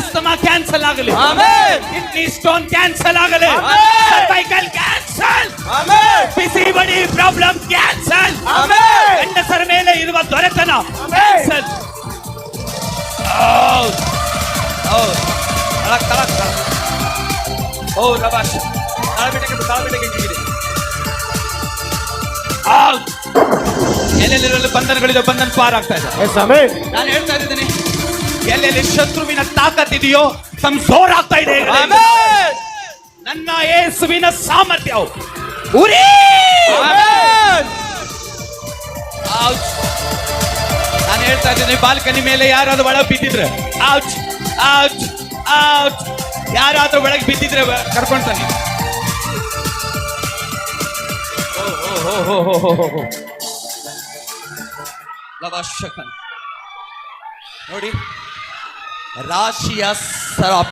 Asthma cancel ಆಗಲಿ, amen. Kidney stone cancel ಆಗಲಿ, amen. Cervical cancel, amen. ಬಿಸಿ ಬಡಿ ಪ್ರಾಬ್ಲಮ್ ಕ್ಯಾನ್ಸಲ್, ಆಮೆನ್. ಗಂಡಸರ ಮೇಲೆ ಇರುವ ದೊರೆತನ ಆಮೆನ್. ಕ್ಯಾನ್ಸಲ್. ಎಲ್ಲೆಲ್ಲಿರಲು ಬಂಧನಗಳಿದೆ, ಬಂಧನ ಪಾರಾಗ್ತಾ ಇದೆ. ನಾನು ಹೇಳ್ತಾ ಇದ್ದೀನಿ, ಎಲ್ಲೆಲ್ಲಿ ಶತ್ರುವಿನ ತಾಕತ್ತಿದೆಯೋ ಕಮ್ಜೋರ್ ಆಗ್ತಾ ಇದೆ. ಆಮೆನ್. ನನ್ನ ಯೇಸುವಿನ ಸಾಮರ್ಥ್ಯವು ಉರಿ. ಆಮೆನ್. ಔಚ್. ನಾನು ಹೇಳ್ತಾ ಇದ್ದೀನಿ, ಬಾಲ್ಕನಿ ಮೇಲೆ ಯಾರಾದ್ರೂ ಒಳಗೆ ಬಿದ್ದಿದ್ರೆ, ಔಚ್ ಔಚ್ ಔಚ್, ಯಾರಾದ್ರೂ ಒಳಗೆ ಬಿದ್ದಿದ್ರೆ ಕರ್ಕೊಂತಾನೆ. ಲವಶಕನ್ ನೋಡಿ, ರಾಶಿಯ ಸರ